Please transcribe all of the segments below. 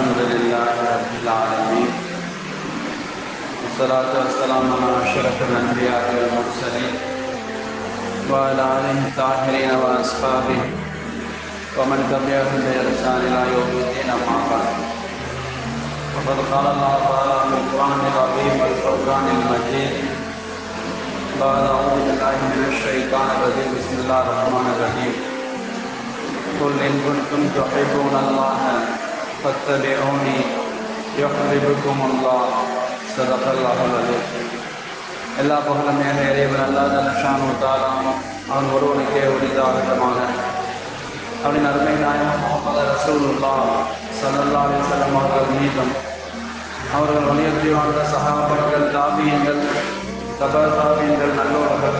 الحمد لله رب العالمين والصلاة والسلام على أشرف الأنبياء والمرسلين وعلى آله الطاهرين وأصحابه ومن تبعهم بإحسان إلى يوم الدين أما بعد فقد قال الله تعالى في القرآن العظيم والفرقان المجيد بعد أعوذ بالله من الشيطان الرجيم بسم الله الرحمن الرحيم قل إن كنتم تحبون الله فاتبعوني يحببكم الله صدق الله العظيم. எல்லா புகழும் மேல இறைவன் அல்லாஹ் ஜல்லஷானு தஆலா அவன் ஒருவனுக்கே உரித்தாகட்டமாக. அவனின் அருமை நாயகம் முஹம்மது ரசூலுல்லாஹ் ஸல்லல்லாஹு அலைஹி வஸல்லம் அவர்கள் மீதும் அவர்கள் வழியற்றி வாழ்ந்த சஹாபாக்கள், தாபியீன்கள், தபா தாபியீன்கள், நல்லோர்கள்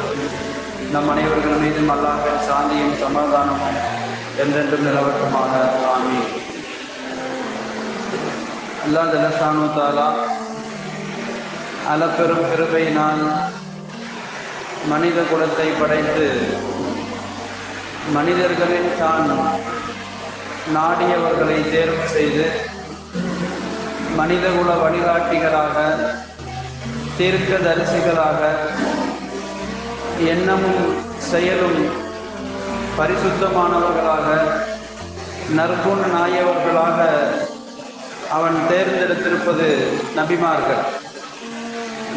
நம் அனைவர்கள் மீதும் அல்லாஹ்வின் சாந்தியும் சமாதானமும் என்றென்றும் நிலவட்டுமாக. ஆமீன். அல்லாஹ் ஜல்லஷானு தஆலா அளப்பெரும் கிருபையினால் மனித குலத்தை படைத்து மனிதர்களில் தான் நாடியவர்களை தேர்வு செய்து மனிதகுல வழிகாட்டிகளாக, தீர்க்கதரிசிகளாக, எண்ணமும் செயலும் பரிசுத்தமானவர்களாக, நற்குண நாயவர்களாக அவன் தேர்ந்தெடுத்திருப்பது நபிமார்கள்.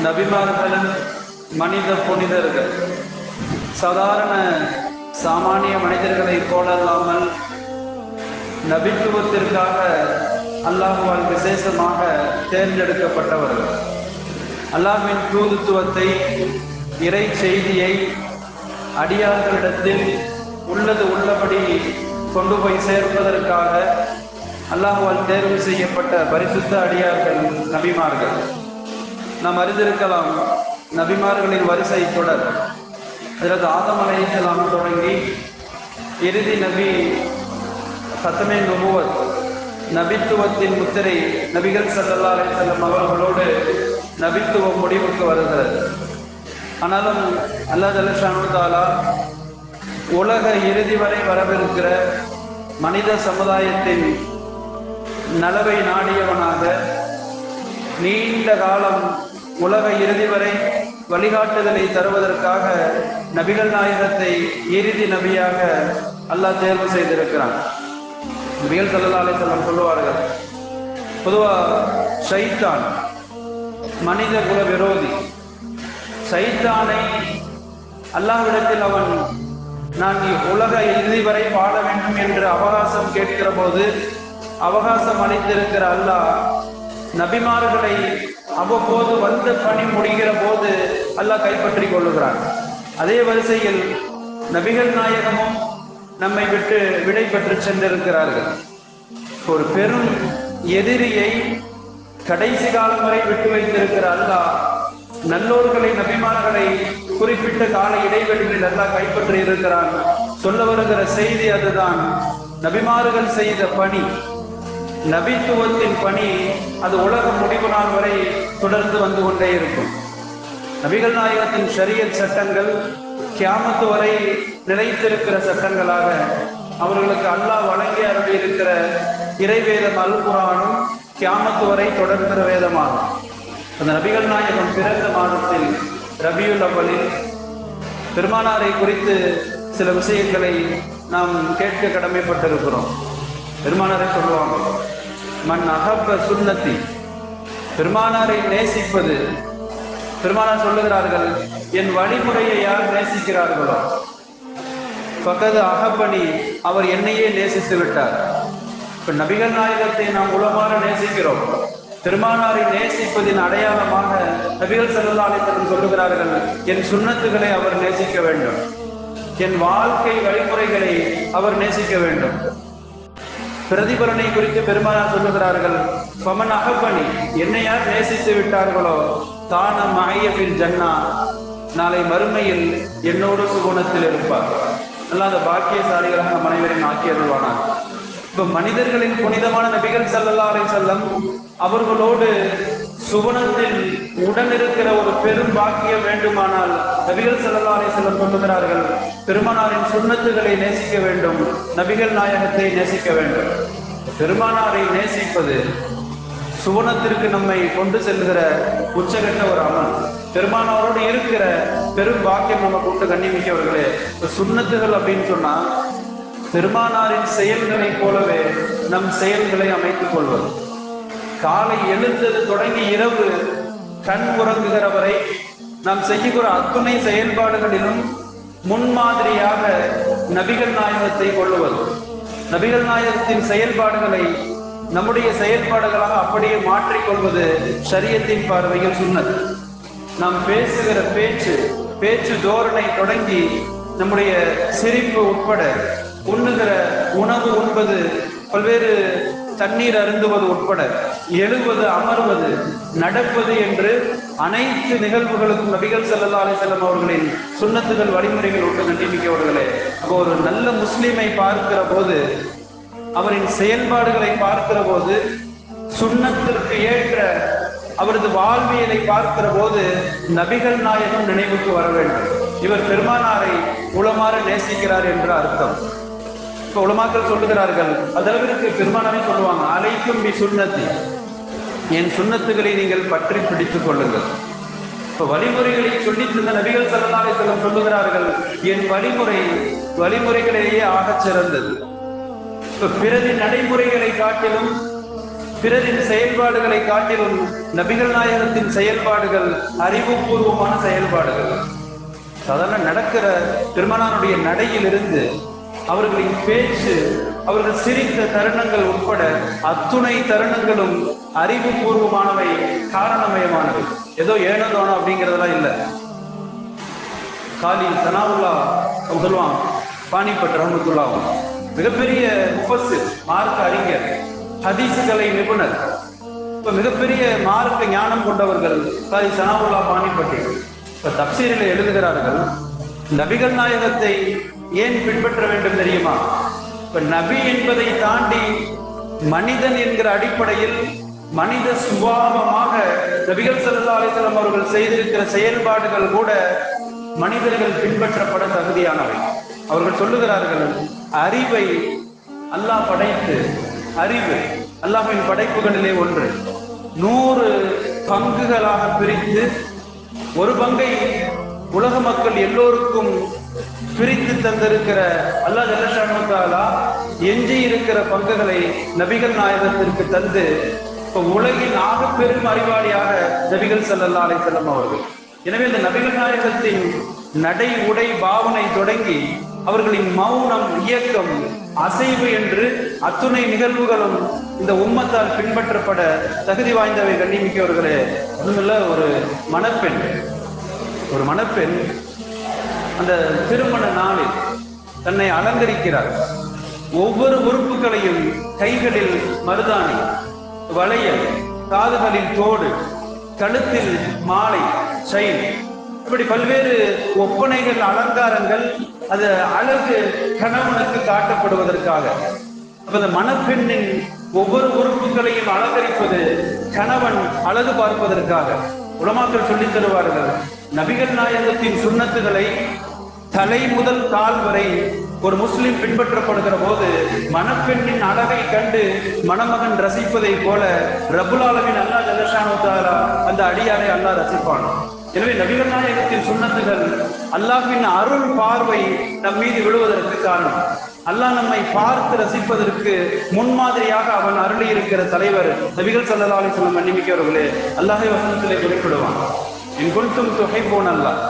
நபிமார்களும் மனித புனிதர்கள். சாதாரண சாமானிய மனிதர்களைப் போலல்லாமல் நபித்துவத்திற்காக அல்லாஹ்வால் விசேஷமாக தேர்ந்தெடுக்கப்பட்டவர்கள். அல்லாஹ்வின் தூதுத்துவத்தை, இறை செய்தியை அடியார்களிடத்தில் உள்ளது உள்ளபடி கொண்டு போய் சேர்ப்பதற்காக அல்லாஹ்வால் தேர்வு செய்யப்பட்ட பரிசுத்த அடியார்கள் நபிமார்கள். நாம் அறிந்திருக்கலாம், நபிமார்களின் வரிசை தொடர். ஹஜ்ரத் ஆதம் அலைஹிஸ்ஸலாம் தொடங்கி இறுதி நபி ஹத்மே நுபுவத், நபித்துவத்தின் முத்திரை நபிகள் ஸல்லல்லாஹு அலைஹி வஸல்லம் அவர்களோடு நபித்துவம் முடிவுக்கு வருகிறது. ஆனாலும் அல்லாஹ் ஜல்லஷானு தஆலா உலக இறுதி வரை வரவிருக்கிற மனித சமுதாயத்தின் நலவை நாடியவனாக, நீண்ட காலம் உலக இறுதி வரை வழிகாட்டுதலை தருவதற்காக நபிகள் நாயகத்தை இறுதி நபியாக அல்லாஹ் தேர்வு செய்திருக்கிறான். நபிகள் ஸல்லல்லாஹு அலைஹி வஸல்லம் சொல்லுவார்கள், பொதுவாக ஷைத்தான் மனித குல விரோதி. ஷைத்தானை அல்லாஹ்விடத்தில் அவன் நான் உலக இறுதி வரை வாழ வேண்டும் என்று அவகாசம் கேட்கிற போது அவகாசம் அளித்திருக்கிற அல்லாஹ் நபிமார்களை அவ்வப்போது வந்த பணி முடிகிற போது அல்லாஹ் கைப்பற்றி கொள்ளுகிறான். அதே வரிசையில் நபிகள் நாயகமும் நம்மை விட்டு விடை பெற்று சென்றிருக்கிறார்கள். ஒரு பெரும் எதிரியை கடைசி காலம் வரை விட்டு வைத்திருக்கிற அல்லாஹ் நல்லோர்களை, நபிமார்களை குறிப்பிட்ட கால இடைவெளிகளில் அல்லாஹ் கைப்பற்றி இருக்கிறான். சொல்ல வருகிற செய்தி அதுதான். நபிமார்கள் செய்த பணி, நபித்துவத்தின் பணி, அது உலகம் முடிவு நாள் வரை தொடர்ந்து வந்து கொண்டே இருக்கும். நபிகள் நாயகத்தின் ஷரியத் சட்டங்கள் கியாமத்து வரை நிலைத்திருக்கிற சட்டங்களாக அவர்களுக்கு அல்லாஹ் வழங்கி அருளி இருக்கிற இறைவேதம் அல் குர்ஆனும் கியாமத்து வரை தொடர்கிற வேதமாகும். அந்த நபிகள் நாயகம் பிறந்த மாதத்தில் ரபியுல் அவ்வலில் பெருமானாரை குறித்து சில விஷயங்களை நாம் கேட்க கடமைப்பட்டிருக்கிறோம். பெருமானாரை சொல்லுவாங்க, மன் அஹப்ப சுன்னத்தி, பெருமானாரை நேசிப்பது. பெருமானார் சொல்லுகிறார்கள், என் வழிமுறையை யார் நேசிக்கிறார்களோ பக்கத்து அஹப்பனி, அவர் என்னையே நேசித்து விட்டார். இப்ப நபிகள் நாயகத்தை நாம் உளமாற நேசிக்கிறோம். பெருமானாரை நேசிப்பதின் அடையாளமாக நபிகள் ஸல்லல்லாஹு அலைஹி வஸல்லம் சொல்லுகிறார்கள், என் சுன்னத்துகளை அவர் நேசிக்க வேண்டும், என் வாழ்க்கை வழிமுறைகளை அவர் நேசிக்க வேண்டும். பிரதிபலனை குறித்து பெருமானார் சொல்லுகிறார்கள், ஃபமன் அஹப்பனி, என்னை யார் நேசித்து விட்டார்களோ தான மஅய்யபில் ஜன்னா, நாளை மறுமையில் என்னோடு சுகுணத்தில் இருப்பார். அல்லாத பாக்கியசாலிகளாக நம் அனைவரையும் ஆக்கி அருள்வானார். இப்ப மனிதர்களின் புனிதமான நபிகள் ஸல்லல்லாஹு அலைஹி வஸல்லம் அவர்களோடு சுகுணத்தில் உடனிருக்கிற ஒரு பெரும் பாக்கியம் வேண்டுமானால் நபிகள் ஸல்லல்லாஹு அலைஹி வஸல்லம் சொல்லுகிறார்கள், பெருமானாரின் சுன்னத்துகளை நேசிக்க வேண்டும், நபிகள் நாயகத்தை நேசிக்க வேண்டும். பெருமானாரை நேசிப்பது சுவனத்திற்கு நம்மை கொண்டு செல்கிற உச்சகட்ட ஒரு அமல். பெருமானாரோடு இருக்கிற பெரும் பாக்கியம் நம்ம கொண்டு கண்ணிமிக்கவர்களே. சுன்னத்துகள் அப்படின்னு சொன்னா பெருமானாரின் செயல்களை போலவே நம் செயல்களை அமைத்துக் கொள்வது. காலை எழுந்தது தொடங்கி இரவு கண் உறங்குகிற வரை நாம் செய்யுகிற அத்துணை செயல்பாடுகளிலும் முன்மாதிரியாக நபிகள் நாயகத்தை கொள்ளுவது. நபிகள் நாயகத்தின் செயல்பாடுகளை நம்முடைய செயல்பாடுகளாக அப்படியே மாற்றிக்கொள்வது ஷரியத்தின் பார்வையில் சுன்னத். நாம் பேசுகிற பேச்சு தோரணை தொடங்கி நம்முடைய சிரிப்பு உட்பட, உண்ணுகிற உணவு உண்பது, பல்வேறு தண்ணீர் அருந்துவது உட்பட, எழுவது, அமர்வது, நடப்பது என்று அனைத்து நிகழ்வுகளுக்கும் நபிகள் ஸல்லல்லாஹு அலைஹி வஸல்லம் அவர்களின் சுன்னத்துகள் வழிமுறைகள் உண்டு கண்டிப்பிக்கவர்களே. அப்போ ஒரு நல்ல முஸ்லிமை பார்க்கிற போது, அவரின் செயல்பாடுகளை பார்க்கிற போது, சுன்னத்திற்கு ஏற்ற அவரது வாழ்வியலை பார்க்கிற போது நபிகள் நாயகம் நினைவுக்கு வர வேண்டும். இவர் பெருமானாரை உளமாற நேசிக்கிறார் என்ற அர்த்தம். இப்ப உலமாக்கள் சொல்லுகிறார்கள், அதளவிற்கு பெருமானாரை சொல்லுவாங்க, அலைக்கும் பி சுன்னத்தி, என் சுன்னத்துகளை நீங்கள் பற்றி பிடித்துக் கொள்ளுங்கள். இப்ப வழிமுறைகளை சொல்லி தந்த நபிகள் ஸல்லல்லாஹு அலைஹி வஸல்லம் சொல்லுகிறார்கள், என் வழிமுறைகளிலேயே ஆகச் சிறந்தது. இப்ப பிறரின் நடைமுறைகளை காட்டிலும், பிறரின் செயல்பாடுகளை காட்டிலும் நபிகள் நாயகத்தின் செயல்பாடுகள் அறிவுபூர்வமான செயல்பாடுகள். சாதாரண நடக்கிற பெருமானாருடைய நடையிலிருந்து அவர்களின் பேச்சு, அவர்கள் சிரித்த தருணங்கள் உட்பட அத்துணை தருணங்களும் அறிவுபூர்வமானவை, காரணமயமானவை. ஏதோ ஏனதோனோ அப்படிங்கிறதெல்லாம் இல்லை. காலி சனாவுல்லா சொல்லுவான், பானிபட் ரஹ்மத்துல்லாஹ், மிகப்பெரிய முஃபஸ்ஸிர், மார்க்க அறிஞர், ஹதீஸ்களை நிபுணர், இப்ப மிகப்பெரிய மார்க்க ஞானம் கொண்டவர்கள் காலி சனாவுல்லா பானிபட்டி. இப்ப தப்சீரில் எழுதுகிறார்கள், நபிகள் நாயகத்தை ஏன் பின்பற்ற வேண்டும் தெரியுமா? இப்ப நபி என்பதை தாண்டி மனிதன் என்கிற அடிப்படையில் மனித சுபாவமாக நபிகள் ஸல்லல்லாஹு அலைஹி வஸல்லம் அவர்கள் செய்திருக்கிற செயல்பாடுகள் கூட மனிதர்கள் பின்பற்றப்பட தகுதியானவை. அவர்கள் சொல்லுகிறார்கள், அறிவை அல்லாஹ் படைத்து, அறிவு அல்லாஹ்வின் படைப்புகளிலே ஒன்று, 100 பங்குகளாக பிரித்து, ஒரு பங்கை உலக மக்கள் எல்லோருக்கும் பிரித்து தந்திருக்கிற அல்லாஹ் ஜல்ல ஷானஹு தஆலா எஞ்சி இருக்கிற பங்குகளை நபிகள் நாயகத்திற்கு தந்து, இப்ப உலகின் ஆக பெரும் அறிவாளியாக நபிகள் ஸல்லல்லாஹு அலைஹி வஸல்லம் அவர்கள். எனவே இந்த நபிகள் நாயகத்தின் நடை, உடை, பாவனை தொடங்கி அவர்களின் மௌனம், இயக்கம், அசைவு என்று அத்துணை நிகழ்வுகளும் இந்த உம்மத்தால் பின்பற்றப்பட தகுதி வாய்ந்தவை கண்ணிமிக்கவர்களே. ஒண்ணுமில்ல, ஒரு மணப்பெண் அந்த திருமண நாளில் தன்னை அலங்கரிக்கிறார். ஒவ்வொரு உறுப்புகளையும், கைகளில் மருதாணி, வளையல், காதுகளில் தோடு, கழுத்தில் மாலை, செயின், இப்படி பல்வேறு ஒப்பனைகள், அலங்காரங்கள், அது அழகு கணவனுக்கு காட்டப்படுவதற்காக. அப்ப அந்த மணப்பெண்ணின் ஒவ்வொரு உறுப்புகளையும் அலங்கரிப்பது கணவன் அழகு பார்ப்பதற்காக. உலமாக்கள் சொல்லித் தருவார்கள், நபிகள் நாயகத்தின் சுன்னத்துகளை தலை முதல் கால் வரை ஒரு முஸ்லிம் பின்பற்றப்படுகிற போது மணப்பெண்ணின் அழகை கண்டு மணமகன் ரசிப்பதை போல ரப்புல் ஆலமீன் அல்லாஹ் ஜல்ல ஷானஹு தஆலா அந்த அடியாரை அல்லாஹ் ரசிப்பான். எனவே நபிகள் நாயகத்தின் சுன்னத்துகள் அல்லாஹ்வின் அருள் பார்வை நம் மீது விழுவதற்கு காரணம். அல்லாஹ் நம்மை பார்த்து ரசிப்பதற்கு முன்மாதிரியாக அவன் அருளி இருக்கிற தலைவர் நபிகள் ஸல்லல்லாஹு அலைஹி வஸல்லம். மன்னிமிக்கவர்களே, அல்லாஹ்வை வசனத்திலே குறிப்பிடுவான், இன் குன்தும் துஹிப்பூன அல்லாஹ்,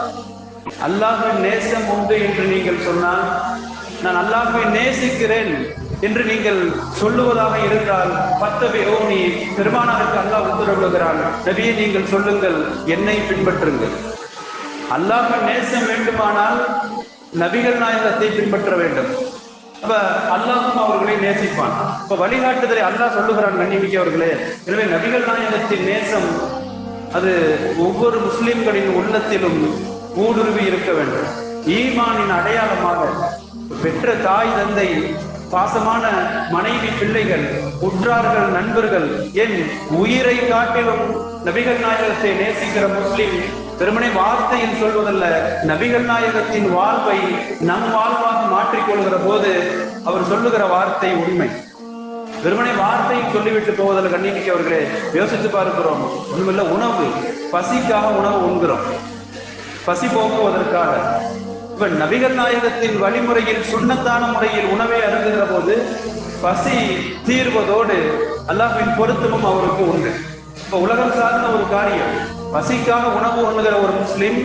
அல்லாஹ்வின் நேசம் உண்டு என்று நீங்கள் சொன்னால், நான் அல்லாஹ்வை நேசிக்கிறேன் என்று நீங்கள் சொல்லுவதாக இருந்தால், பத்தபிஊனி, பெருமானாருக்கு அல்லாஹ் உத்தரவிடுகிறான், நபியே நீங்கள் சொல்லுங்கள், என்னை பின்பற்றுங்கள். அல்லாஹ்வின் நேசம் வேண்டுமானால் நபிகள் நாயகத்தை பின்பற்ற வேண்டும். அப்ப அல்லாஹும் அவர்களை நேசிப்பான். இப்ப வழிகாட்டுதலை அல்லாஹ் சொல்லுகிறான் கண்ணிமிக்கவர்களே. எனவே நபிகள் நாயகத்தின் நேசம் அது ஒவ்வொரு முஸ்லிம்களின் உள்ளத்திலும் ஊடுருவி இருக்க வேண்டும். ஈமானின் அடையாளமாக பெற்ற தாய், தந்தை, பாசமான மனைவி, பிள்ளைகள், உற்றார்கள், நண்பர்கள், என் உயிரை காட்டிலும் நபிகள் நாயகத்தை நேசிக்கிற முஸ்லிம் வெறுமனே வார்த்தையில் சொல்வதல்ல, நபிகள் நாயகத்தின் வாழ்வை நம் வாழ்வாக மாற்றிக்கொள்கிற போது அவர் சொல்லுகிற வார்த்தை உண்மை. வெறுமனை வார்த்தையை சொல்லிவிட்டு போவதில் கண்ணியமிக்க அவர்களே யோசித்து பார்க்கிறோம். ஒண்ணுமில்ல, உணவு, பசிக்காக உணவு உண்கிறோம், பசி போக்குவதற்காக. இப்ப நபிகள் நாயகத்தின் வழிமுறையில் சுன்னத்தான முறையில் உணவை அருந்துகிற போது பசி தீர்வதோடு அல்லாஹ்வின் பொருத்தமும் அவருக்கு உண்டு. இப்ப உலகம் சார்ந்த ஒரு காரியம், பசிக்காக உணவு உண்ணுகிற ஒரு முஸ்லிம்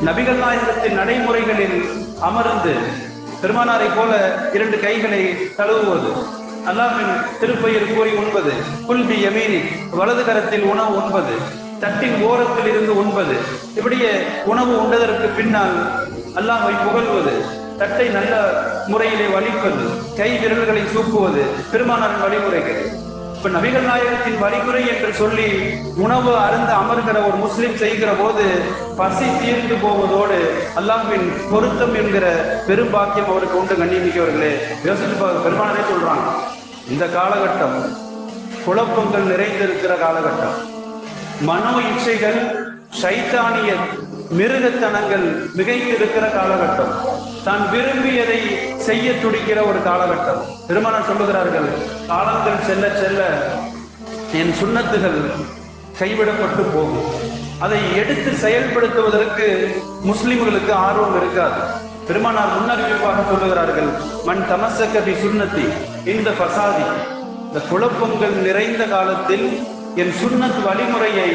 நபிகள் நாயகத்தின் நடைமுறைகளில் அமர்ந்து பெருமானாரை போல 2 கைகளை தழுவுவது, அல்லாஹ்வின் திருப்பெயர் கூறி உண்பது, குல்பி யமீனி வலது கரத்தில் உணவு உண்பது, தட்டின் ஓரத்தில் இருந்து உண்பது, இப்படியே உணவு உண்டதற்கு பின்னால் அல்லாஹ்வை புகழ்வது, தட்டை நல்ல முறையிலே வலிப்பது, கை விரல்களை சூப்புவது பெருமானாரின் வழிமுறைகள். இப்ப நபிகள் நாயகத்தின் வழிமுறை என்று சொல்லி உணவு அருந்த அமர்கிற ஒரு முஸ்லிம் செய்கிற போது பசி தீர்ந்து போவதோடு அல்லாஹ்வின் பொருத்தம் என்கிற பெரும் பாக்கியம் அவருக்கு உண்டு. கண்ணியமிக்கவர்களே, யோசித்து பெருமானாரே சொல்றாங்க, இந்த காலகட்டம் குழப்பங்கள் நிறைந்திருக்கிற காலகட்டம், மனோ இச்சைகள், சைத்தானிய மிருகத்தனங்கள் மிகைத்திருக்கிற காலகட்டம், தான் விரும்பியதை செய்ய துடிக்கிற ஒரு காலகட்டம். பெருமானார் சொல்லுகிறார்கள், காலங்கள் செல்ல செல்ல என் சுன்னத்துகள் கைவிடப்பட்டு போகும், அதை எடுத்து செயல்படுத்துவதற்கு முஸ்லிம்களுக்கு ஆர்வம் இருக்காது. பெருமானார் முன்னறிவிப்பாக சொல்லுகிறார்கள், மண் தமசக்க பி சுன்னத்தி இந்த ஃபசாதி, இந்த குழப்பங்கள் நிறைந்த காலத்தில் என் சுன்னத் வழிமுறையை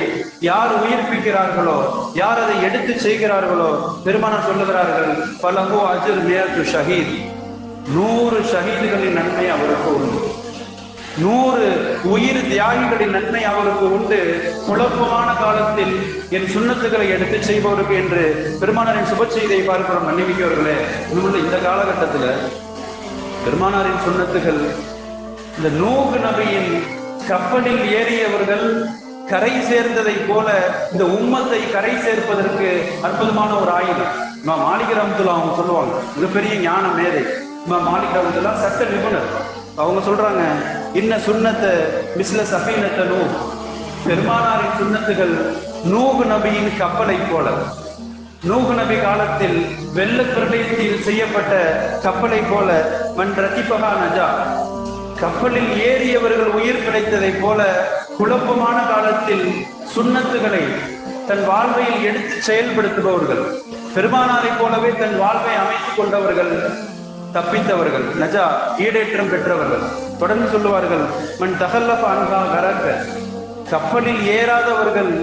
யார் உயிர்ப்பிக்கிறார்களோ, யார் அதை எடுத்து செய்கிறார்களோ, பெருமானார் சொல்லுகிறார்கள், பலஹு அஜ்ர் மியத்து ஷஹீத், 100 ஷஹீதுகளின் நன்மை அவருக்கு உண்டு, 100 உயிர் தியாகிகளின் நன்மை அவருக்கு உண்டு. குழப்பமான காலத்தில் என் சுன்னத்துக்களை எடுத்து செய்பவருக்கு என்று பெருமானாரின் சுப செய்தியை பார்க்கிறோம். மன்னிமிக்கவர்களே, இந்த காலகட்டத்தில் பெருமானாரின் சுன்னத்துகள், இந்த நூஹ் நபியின் கப்பலில் ஏறியவர்கள் கரை சேர்ந்ததை போல இந்த உம்மத்தை கரை சேர்ப்பதற்கு அற்புதமான ஒரு ஆயுதம். மாலிக் ரஹ்மத்துல்லாஹி அவங்க சொல்லுவாங்க, மிகப்பெரிய ஞான மேதை மாலிக் ரஹ்மத்துல்லாஹி, சட்ட நிபுணர். அவங்க சொல்றாங்க, இன்ன சுன்னத்தை மிஸ்ல சஃபீனத்த நூஹ், பெருமானாரின் சுன்னத்துகள் நூஹ் நபியின் கப்பலை போல, நூஹ் நபி காலத்தில் வெள்ளப்பிரளயத்தில் செய்யப்பட்ட கப்பலை போல, மன் ரகிபஹா நஜா, கப்பலில் ஏறியவர்கள் உயிர் கிடைத்ததை போல குழப்பமான காலத்தில் சுன்னத்துகளை தன் வாழ்வையில் எடுத்து செயல்படுத்துபவர்கள், பெருமானாரை போலவே தன் வாழ்வை அமைத்துக் கொண்டவர்கள் தப்பித்தவர்கள், நஜா ஈடேற்றம் பெற்றவர்கள். தொடர்ந்து சொல்லுவார்கள், மன் தகல்லஃப அன்ஹா கரக்க, கப்பலில் ஏறாதவர்கள்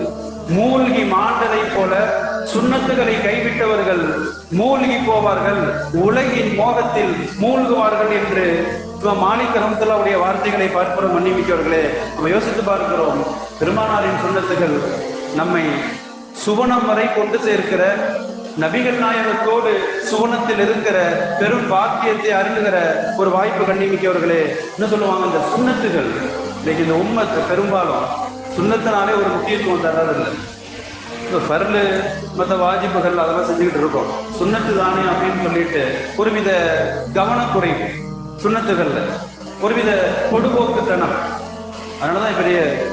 மூழ்கி மாண்டதை போல சுன்னத்துகளை கைவிட்டவர்கள் மூழ்கி போவார்கள், உலகின் மோகத்தில் மூழ்குவார்கள் என்று மாலிக் ரஹ்மத்துல்லாஹுடைய வார்த்தைகளை பார்க்கிறோம். மன்னிமிக்கவர்களே, நம்ம யோசித்து பார்க்கிறோம், பெருமானாரின் சுன்னத்துகள் நம்மை சுவனம் வரை கொண்டு சேர்க்கிற, நபிகள் நாயகத்தோடு சுவனத்தில் இருக்கிற பெரும் பாக்கியத்தை அருந்துகிற ஒரு வாய்ப்பு. கண்ணிமிக்கவர்களே, என்ன சொல்லுவாங்க, இந்த சுன்னத்துகள் இன்னைக்கு இந்த உம்மத்து பெரும்பாலும் சுன்னத்தினாலே ஒரு முக்கியத்துவம் தர்றதில்லை. இப்போ ஃபர்லு மற்ற வாஜிப்புகள் அதெல்லாம் செஞ்சுக்கிட்டு இருக்கோம், சுன்னத்து தானே அப்படின்னு சொல்லிட்டு ஒருவித கவனக்குறைவு சுன்னத்துகள்ல, ஒருவித பொடுபோக்குத்தனம். அதனாலதான்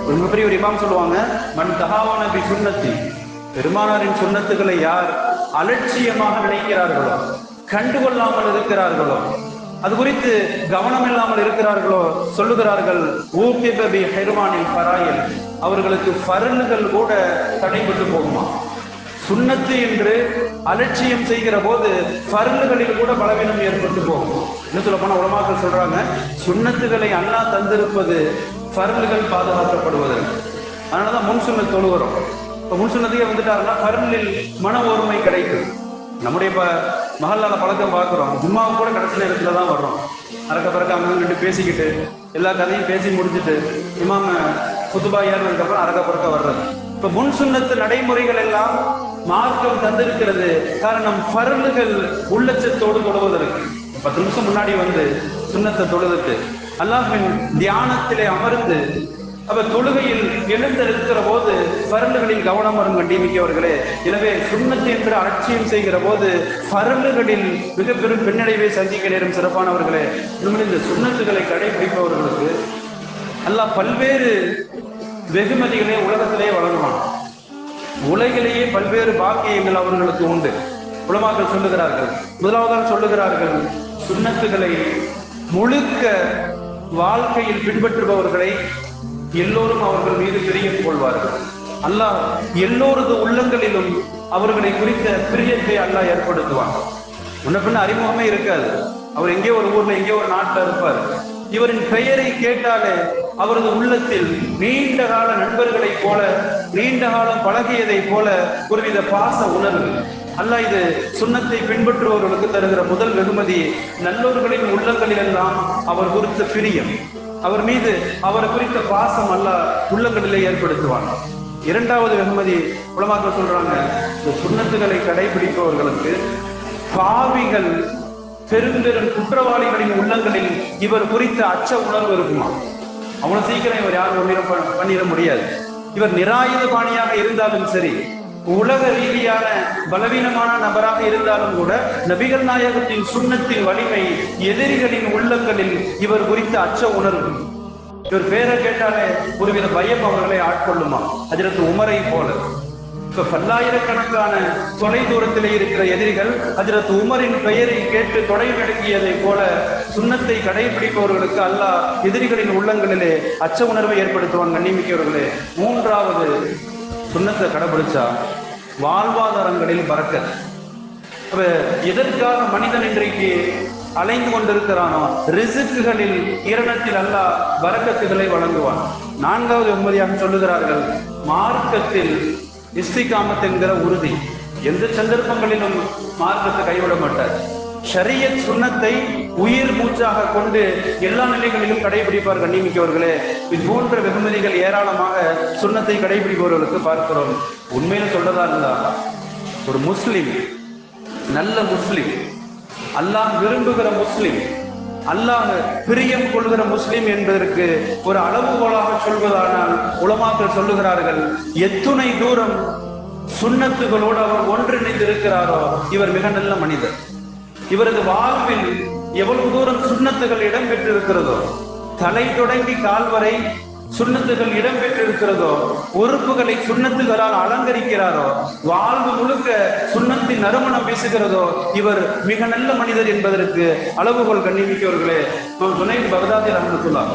ஒரு மிகப்பெரிய ஒரு இமாம் சொல்லுவாங்க, மன் தஹாவன பி சுன்னத்தி, பெருமானாரின் சுன்னத்துகளை யார் அலட்சியமாக நினைக்கிறார்களோ, கண்டுகொள்ளாமல் இருக்கிறார்களோ, அது குறித்து கவனம் இல்லாமல் இருக்கிறார்களோ, சொல்லுகிறார்கள், ஊகிப பி ஹிர்மானில் ஃபராயில், அவர்களுக்கு ஃபர்லுகள் கூட தடைபட்டு போகுமா. சுன்னத்து என்று அலட்சியம் செய்கிற போது ஃபர்லுகளில் கூட பலவீனம் ஏற்பட்டு போகும். என்ன சொல்ல போனா உலமாக்கள் சொல்றாங்க, சுன்னத்துகளை அல்லாஹ் தந்திருப்பது ஃபர்லுகள் பாதுகாக்கப்படுவதற்கு. அதனாலதான் முன் சுன்னத் தொழுகிறோம். இப்போ முன் சுன்னத்துக்கே வந்துட்டாருன்னா ஃபர்லில் மன ஒருமை கிடைக்கும். நம்முடைய மஹல்லால பழக்கம் பார்க்குறோம், ஜும்மாவுக்கு கூட கடைசி நேரத்தில் தான் வர்றோம், அறக்க பறக்க அங்கே பேசிக்கிட்டு எல்லா கதையும் பேசி முடிச்சுட்டு இமாம குத்துபா ஏறினதுக்கப்புறம் அறக்க பறக்க வர்றது. இப்போ முன் சுன்னத்து நடைமுறைகள் எல்லாம் மார்க்கம் தந்திருக்கிறது. காரணம், ஃபர்லுகள் உள்ளச்சத்தோடு தொழுவதற்கு 10 நிமிஷம் முன்னாடி வந்து சுன்னத்தை தொழுதுட்டு அல்லாஹ்வின் தியானத்திலே அமர்ந்து அப்ப தொழுகையில் எழுந்திருக்கிற போது ஃபர்லுகளில் கவனம் வரும். கண்டிமிக்கவர்களே, எனவே சுன்னத்து என்று அலட்சியம் செய்கிற போது ஃபர்லுகளில் மிக பெரும் பின்னடைவை சந்திக்க நேரும். சிறப்பானவர்களே, இந்த சுன்னத்துகளை கடைபிடிப்பவர்களுக்கு அல்லாஹ் பல்வேறு வெகுமதிகளை உலகத்திலே வழங்குவான். உலகிலேயே பல்வேறு பாக்கியங்கள் அவர்களுக்கு உண்டு. உலமாக்கள் சொல்லுகிறார்கள், முதலாவதாக சொல்லுகிறார்கள், சுன்னத்துகளை முழுக்க வாழ்க்கையில் பின்பற்றுபவர்களை எல்லோரும் அவர்கள் மீது பிரியம் கொள்வார்கள். அல்லாஹ் எல்லோரது உள்ளங்களிலும் அவர்களை குறித்த பிரியத்தை அல்லாஹ் ஏற்படுத்துவான். முன்ன பின்ன அறிமுகமே இருக்காது. அவர் எங்கேயோ ஒரு ஊர்ல எங்கேயோ ஒரு நாட்டில் இருப்பார். இவரின் பெயரை கேட்டாலே அவரது உள்ளத்தில் நீண்ட கால நண்பர்களை போல, நீண்ட காலம் பழகியதை போல ஒருவித பாச உணர்வு. அல்லாஹ் இது சுன்னத்தை பின்பற்றுபவர்களுக்கு தருகிற முதல் வெகுமதி. நல்லோர்களின் உள்ளங்களில் எல்லாம் அவர் குறித்த பிரியம், அவர் மீது அவர் குறித்த பாசம் அல்லாஹ் உள்ளங்களிலே ஏற்படுத்துவான். இரண்டாவது வெகுமதி உலமாக்கள் சொல்றாங்க, இந்த சுன்னத்துகளை கடைபிடிப்பவர்களுக்கு பாவிகள் பெரும்பெரும் குற்றவாளிகளின் உள்ளங்களில் இவர் குறித்த அச்ச உணர்வு இருக்குமா. அவ்வளவு சீக்கிரம் இவர் யாரும் பண்ணிட முடியாது. இவர் நிராயுத பாணியாக இருந்தாலும் சரி, உலக ரீதியான பலவீனமான நபராக இருந்தாலும் கூட நபிகள் நாயகத்தின் சுன்னத்தின் வலிமை எதிரிகளின் உள்ளங்களில் இவர் குறித்த அச்ச உணர்வு. இவர் பேரை கேட்டாலே ஒருவித பயம் அவர்களை ஆட்கொள்ளுமா. ஹஜ்ரத் உமரை போல இப்ப பல்லாயிரக்கணக்கான தொலை தூரத்திலே இருக்கிற எதிரிகள் ஹஜ்ரத் உமரின் பெயரை கேட்டு தொடை நடுங்கியதை போல சுன்னத்தை கடைபிடிப்பவர்களுக்கு அல்லாஹ் எதிரிகளின் உள்ளங்களிலே அச்ச உணர்வை ஏற்படுத்துவான். கண்ணிமிக்கவர்களே, மூன்றாவது, சுன்னத்தை கடைபிடிச்சா வாழ்வாதாரங்களில் பரக்கத். எதற்காக மனிதன் இன்றைக்கு அலைந்து கொண்டிருக்கிறானோ ரிசுக்குகளில் இரணத்தில் அல்லாஹ் பரக்கத்துகளை வழங்குவான். நான்காவது வெகுமதியாக சொல்லுகிறார்கள், மார்க்கத்தில் இஸ்திகாமத் என்கிற உறுதி. எந்த சந்தர்ப்பங்களிலும் மார்க்கத்தை கைவிட மாட்டார். ஷரியத் சுன்னத்தை உயிர் மூச்சாக கொண்டு எல்லா நிலைகளிலும் கடைபிடிப்பார். கண்ணிமிக்கவர்களே, இது போன்ற வெகுமதிகள் ஏராளமாக சுன்னத்தை கடைபிடிப்பவர்களுக்கு பார்க்கிறோம். உண்மையில சொல்றதா இருந்தா ஒரு முஸ்லிம், நல்ல முஸ்லிம், அல்லாஹ் விரும்புகிற முஸ்லிம், அல்லாஹ் பிரியம் கொள்கிற முஸ்லிம் என்பதற்கு ஒரு அளவுகோலாக சொல்வதானால் உலமாக்கள் சொல்லுகிறார்கள், எத்துணை தூரம் சுன்னத்துகளோடு அவர் ஒன்றிணைந்து இருக்கிறாரோ இவர் மிக நல்ல மனிதர். இவரது வாழ்வில் எவ்வளவு தூரம் சுன்னத்துகள் இடம்பெற்றிருக்கிறதோ, தலை தொடங்கி கால் வரை சுன்னத்துகள் இடம்பெற்றிருக்கிறதோ, உறுப்புகளை சுன்னத்துகளால் அலங்கரிக்கிறாரோ, வாழ்வு முழுக்க சுன்னத்தின் நறுமணம் வீசுகிறதோ, இவர் மிக நல்ல மனிதர் என்பதற்கு அளவுகோல். கண்ணிமிக்கவர்களே, ஜுனைத் பகதாதி ரஹ்மத்துல்லாஹ்,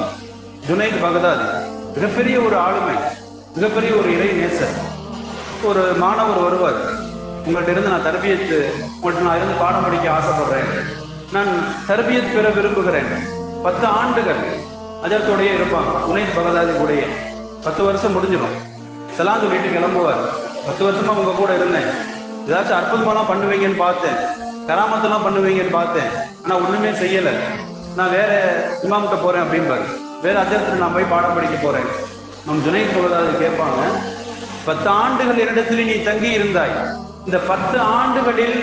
ஜுனைத் பகதாதி மிகப்பெரிய ஒரு ஆளுமை, மிகப்பெரிய ஒரு இறை நேசர். ஒரு மாணவர் வருவார், உங்கள்கிட்ட இருந்து நான் தர்பியத்து, உங்கள்கிட்ட நான் இருந்து பாடம் படிக்க ஆசைப்படுறேன், நான் தர்பியத் பெற விரும்புகிறேன். 10 ஆண்டுகள் அஜரத்தோடையே இருப்பாங்க, ஜுனைத் பகதாதி கூடயே. 10 வருஷம் முடிஞ்சிடும். சலாந்து வீட்டுக்கு கிளம்புவார். 10 வருஷமா உங்க கூட இருந்தேன், ஏதாச்சும் அற்புதமாலாம் பண்ணுவீங்கன்னு பார்த்தேன், கராமத்தெல்லாம் பண்ணுவீங்கன்னு பார்த்தேன், ஆனா ஒண்ணுமே செய்யலை, நான் வேற இமாம்கிட்ட போறேன் அப்படின்பாரு. வேற அஜரத்துல நான் போய் பாடம் படிக்க போறேன். நம் ஜுனைத் பகதாதி கேட்பாங்க, 10 ஆண்டுகள் என்னிடத்தில் நீ தங்கி இருந்தாய், இந்த 10 ஆண்டுகளில்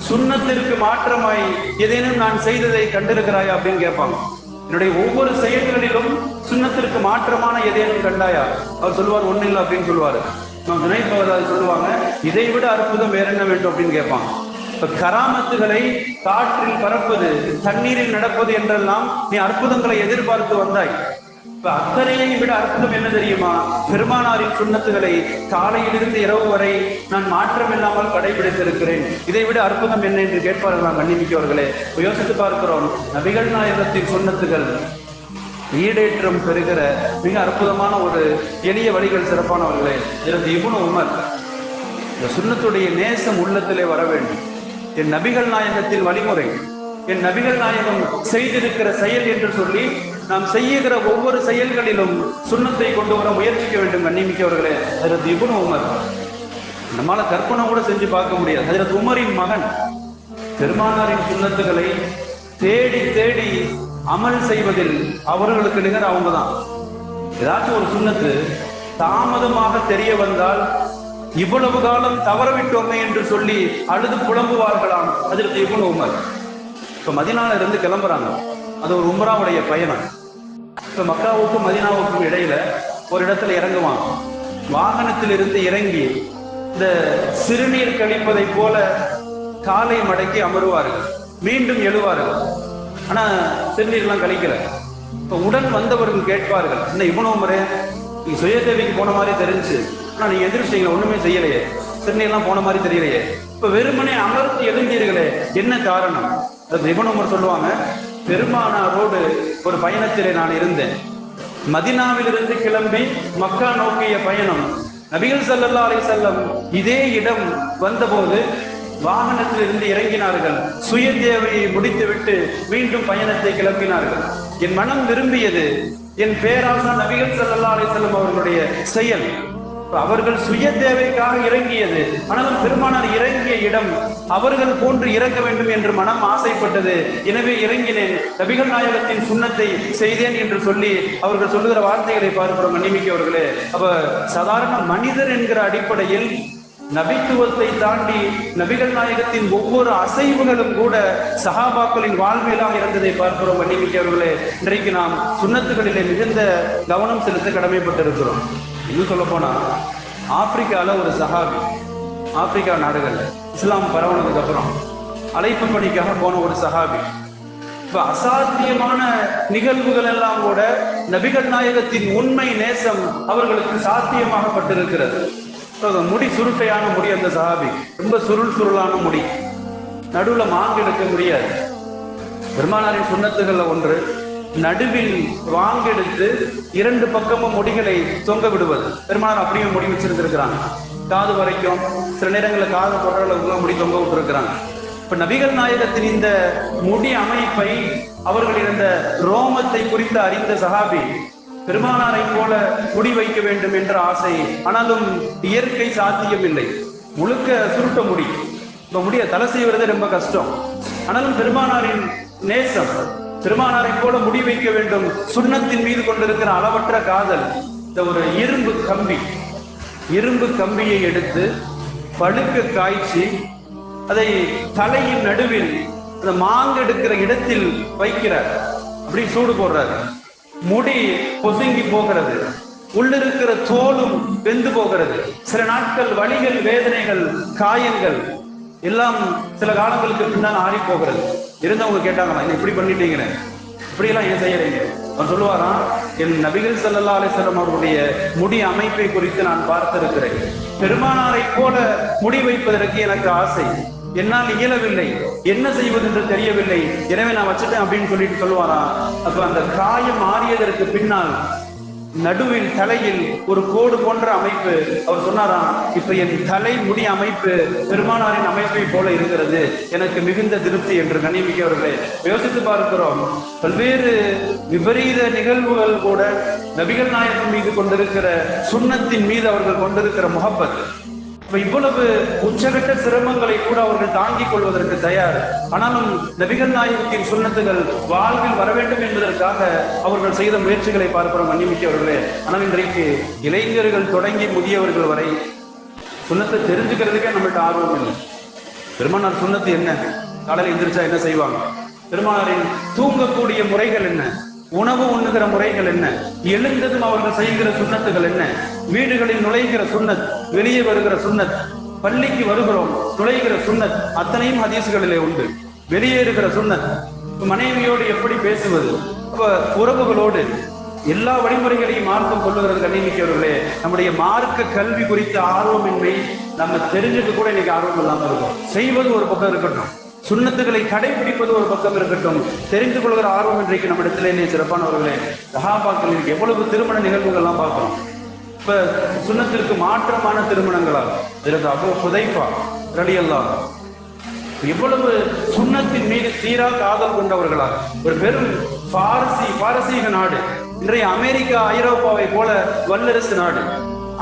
சுன்னத்திற்கு மாற்றமாய் ஏதேனும் நான் செய்ததை கண்டிருக்கிறாயா அப்படின்னு கேட்பாங்க. என்னுடைய ஒவ்வொரு செயல்களிலும் சுன்னத்திற்கு மாற்றமான ஏதேனும் கண்டாயா? அவர் சொல்லுவார், ஒன்றும் இல்லை அப்படின்னு சொல்லுவார். நம்ம ஜுனைத் பகதாதி சொல்லுவாங்க, இதை விட அற்புதம் வேற என்ன வேண்டும் அப்படின்னு கேட்பாங்க. இப்ப கராமத்துகளை காற்றில் பறப்பது, தண்ணீரில் நடப்பது என்றெல்லாம் நீ அற்புதங்களை எதிர்பார்த்து வந்தாய். இப்ப அக்கறையை விட அற்புதம் என்ன தெரியுமா? பெருமானாரின் சுன்னத்துகளை காலையிலிருந்து இரவு வரை நான் மாற்றம் இல்லாமல் கடைபிடித்திருக்கிறேன். இதை விட அற்புதம் என்ன என்று கேட்பார்களாம். கண்ணிமிக்கவர்களே, யோசித்து பார்க்கிறோம், நபிகள் நாயகத்தின் சுன்னத்துகள் ஈடேற்றம் பெறுகிற மிக அற்புதமான ஒரு எளிய வழிகள் சிறப்பானவர்களே. இதற்கு இப்னு உமர், இந்த சுன்னத்துடைய நேசம் உள்ளத்திலே வர வேண்டும். என் நபிகள் நாயகத்தின் வழிமுறை, என் நபிகள் நாயகம் செய்திருக்கிற செயல் என்று சொல்லி நாம் செய்யுகிற ஒவ்வொரு செயல்களிலும் சுன்னத்தை கொண்டு வர முயற்சிக்க வேண்டும். கண்ணிமிக்கவர்களே, ஹஜ்ரத் இப்னு உமர் நம்மால கற்பனை கூட செஞ்சு பார்க்க முடியாது. ஹஜ்ரத் உமரின் மகன் பெருமானாரின் சுன்னத்துகளை தேடி தேடி அமல் செய்வதில் அவர்களுக்கு நிகர் அவங்க தான். ஏதாச்சும் ஒரு சுன்னத்து தாமதமாக தெரிய வந்தால் இவ்வளவு காலம் தவறவிட்டோமே என்று சொல்லி அழுது புலம்புவார்களாம் ஹஜ்ரத் இப்னு உமர். இப்ப மதீனால இருந்து கிளம்புறாங்க, அது ஒரு உம்ராவுடைய பயணம். இப்ப மக்காவுக்கும் மதீனாவுக்கும் இடையில ஒரு இடத்துல இறங்குவாங்க. வாகனத்தில் இருந்து இறங்கி இந்த சிறுநீர் கழிப்பதை போல காலை மடக்கி அமருவார்கள், மீண்டும் எழுவார்கள். ஆனா சிறுநீர்லாம் கழிக்கல. இப்ப உடன் வந்தவர்கள் கேட்பார்கள், என்ன இப்னு உமரே, நீங்க சுயதேவிக்கு போன மாதிரி தெரிஞ்சு, ஆனா நீங்க எந்திரிச்சிட்டீங்க, ஒண்ணுமே செய்யலையே, சிறுநீர்லாம் போன மாதிரி தெரியலையே. இப்ப வெறுமனே அமர்த்தி எழுந்தீர்களே, என்ன காரணம்? அது இப்னு உமர் சொல்லுவாங்க, பெருமானாரோடு ஒரு பயணத்திலே நான் இருந்தேன். மதினாவிலிருந்து கிளம்பி மக்கா நோக்கிய பயணம். நபிகள் ஸல்லல்லாஹு அலைஹி வஸல்லம் இதே இடம் வந்தபோது வாகனத்தில் இருந்து இறங்கினார்கள். சுய தேவையை முடித்துவிட்டு மீண்டும் பயணத்தை கிளம்பினார்கள். என் மனம் விரும்பியது, என் பேராசா நபிகள் ஸல்லல்லாஹு அலைஹி வஸல்லம் அவர்களுடைய செயல். அவர்கள் சுய தேவைக்காக இறங்கியது, ஆனாலும் பெருமானார் இறங்கிய இடம் அவர்கள் போன்று இறங்க வேண்டும் என்று மனம் ஆசைப்பட்டது. எனவே இறங்கினேன், நபிகள் நாயகத்தின் சுன்னத்தை செய்தேன் என்று சொல்லி அவர்கள் சொல்லுகிற வார்த்தைகளை பார்க்கிறோம். மன்னிமிக்கவர்களே, அப்ப சாதாரண மனிதர் என்கிற அடிப்படையில் நபித்துவத்தை தாண்டி நபிகள் நாயகத்தின் ஒவ்வொரு அசைவுகளும் கூட சஹாபாக்களின் வாழ்வியலாக இருந்ததை பார்க்கிறோம். மன்னிமிக்கவர்களே, இன்றைக்கு நாம் சுன்னத்துகளிலே மிகுந்த கவனம் செலுத்த கடமைப்பட்டிருக்கிறோம். இன்னும் சொல்ல போனா, ஆப்பிரிக்கால ஒரு சஹாபி, ஆப்பிரிக்கா நாடுகள்ல இஸ்லாம் பரவனதுக்கு அப்புறம் அழைப்பு பணிக்காக போன ஒரு சஹாபி, இப்ப அசாத்தியமான நிகழ்வுகள் எல்லாம் கூட நபிகள் நாயகத்தின் உண்மை நேசம் அவர்களுக்கு சாத்தியமாகப்பட்டிருக்கிறது. முடி சுருட்டையான முடி, அந்த சஹாபி ரொம்ப சுருளான முடி, நடுவுல மாங்கெடுக்க முடியாது. பெருமானாரின் சுன்னத்துகள்ல ஒன்று, நடுவில் வாங்கெடுத்து இரண்டு பக்கமும் முடிகளை தொங்க விடுவது. பெருமானார் அப்படியே முடி வச்சிருந்திருக்கிறாங்க, காது வரைக்கும், சில நேரங்களில் காது போடுற அளவுக்கு முடி தொங்க விட்டுருக்கிறாங்க. இப்ப நபிகள் நாயகத்தின் இந்த முடி அமைப்பை, அவர்கள் இருந்த ரோமத்தை குறித்து அறிந்த சஹாபி பெருமானாரை போல முடி வைக்க வேண்டும் என்ற ஆசை, ஆனாலும் இயற்கை சாத்தியமில்லை. முழுக்க சுருட்ட முடி, இப்ப முடிய தலை செய்வது ரொம்ப கஷ்டம். ஆனாலும் பெருமானாரின் நேசம், பெருமானாரை போல முடி வைக்க வேண்டும், சுன்னத்தின் மீது கொண்டிருக்கிற அளவற்ற காதல். இந்த ஒரு இரும்பு கம்பியை எடுத்து பழுக்க காய்ச்சி அதை தலையின் நடுவில் அந்த மாங்கெடுக்கிற இடத்தில் வைக்கிறார். அப்படி சூடு போடுறாரு. முடி பொசுங்கி போகிறது, உள்ளிருக்கிற தோலும் வெந்து போகிறது. சில நாட்கள் வலிகள், வேதனைகள், காயங்கள் எல்லாம் சில காலங்களுக்கு பின்னால் ஆறி போகிறது. இருந்தவங்க கேட்டாங்களா, என்ன இப்படி பண்ணிட்டீங்க, இப்படியெல்லாம் ஏன் செய்யறீங்க? அவர் சொல்லுவாராம், என் நபிகள் ஸல்லல்லாஹு அலைஹி வஸல்லம் அவருடைய முடி அமைப்பை குறித்து நான் பார்த்திருக்கிறேன். பெருமானாரை போல முடி வைப்பதற்கு எனக்கு ஆசை, என்னால் இயலவில்லை, என்ன செய்வது என்று தெரியவில்லை, எனவே நான் வச்சுட்டேன் அப்படின்னு சொல்லிட்டு சொல்லுவாராம். அப்ப அந்த காயம் ஆறியதற்கு பின்னால் நடுவில் தலையில் ஒரு கோடு போன்ற அமைப்பு. அவர் சொன்னாராம், இப்ப என் தலை முடி அமைப்பு பெருமானாரின் அமைப்பை போல இருக்கிறது, எனக்கு மிகுந்த திருப்தி என்று. கண்ணியமிக்கவர்களே, யோசித்து பார்க்கிறோம், பல்வேறு விபரீத நிகழ்வுகள் கூட நபிகள் நாயகம் மீது கொண்டிருக்கிற சுன்னத்தின் மீது அவர்கள் கொண்டிருக்கிற முஹப்பத், இவ்வளவு உச்சகட்ட சிரமங்களை கூட அவர்கள் தாங்கிக் கொள்வதற்கு தயார். ஆனாலும் நபிகள் நாயகத்தின் சுன்னத்துகள் வாழ்வில் வர வேண்டும் என்பதற்காக அவர்கள் செய்த முயற்சிகளை பார்க்கிறோம். மன்னிமிக்கவர்களே, ஆனால் இன்றைக்கு இளைஞர்கள் தொடங்கி முதியவர்கள் வரை சுன்னத்தை தெரிஞ்சுக்கிறதுக்கே நம்மள்ட்ட ஆர்வம் இல்லை. பெருமானார் சுன்னத்து என்ன, காலையில் எந்திரிச்சா என்ன செய்வாங்க, பெருமானாரின் தூங்கக்கூடிய முறைகள் என்ன, உணவு உண்ணுகிற முறைகள் என்ன, எழுந்ததும் அவர்கள் செய்கிற சுன்னத்துகள் என்ன, வீடுகளில் நுழைகிற சுன்னத், வெளியே வருகிற சுன்னத், பள்ளிக்கு வருகிறோம் நுழைகிற சுன்னத், அத்தனையும் ஹதீஸ்களிலே உண்டு. வெளியேறுகிற சுன்னத், மனைவியோடு எப்படி பேசுவது, உறவுகளோடு, எல்லா வழிமுறைகளையும் மார்க்கம் கொள்ளுகிறது. கண்ணியமிக்கவர்களே, நம்முடைய மார்க்க கல்வி குறித்த ஆர்வமின்மை, நம்ம தெரிஞ்சுட்டு கூட இன்னைக்கு ஆர்வம் இல்லாமல் இருக்கும். செய்வது ஒரு பக்கம் இருக்கட்டும், சுன்னத்துகளை கடைபிடிப்பது ஒரு பக்கம் இருக்கட்டும், தெரிந்து கொள்கிற ஆர்வம் இன்றைக்கு நம்ம இடத்துல சிறப்பானவர்களே. சஹாபாக்களின் எவ்வளவு திருமண நிகழ்வுகள்லாம் பார்க்கிறோம். இப்ப சுன்னத்திற்கு மாற்றமான திருமணங்களால் அபூ ஹுதைஃபா ரலியல்லாஹு எவ்வளவு சுன்னத்தின் மீது தீரா காதல் கொண்டவர்களால், ஒரு பெரும் பாரசீக நாடு, இன்றைய அமெரிக்கா ஐரோப்பாவை போல வல்லரசு நாடு,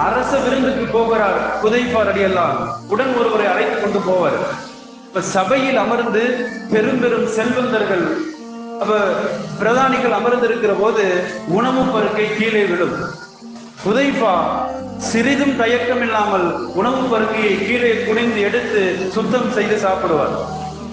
அரச விருந்துக்கு போகிறார் ஹுதைஃபா ரலியல்லாஹு, உடன் ஒருவரை அழைத்து கொண்டு போவார். இப்ப சபையில் அமர்ந்து பெரும் செல்வந்தர்கள், அப்ப பிரதானிகள் அமர்ந்திருக்கிற போது உணவு பருக்கை கீழே விழும். ஹுதைஃபா சிறிதும் தயக்கம் இல்லாமல் உணவு பருக்கையை கீழே குனிந்து எடுத்து சுத்தம் செய்து சாப்பிடுவார்.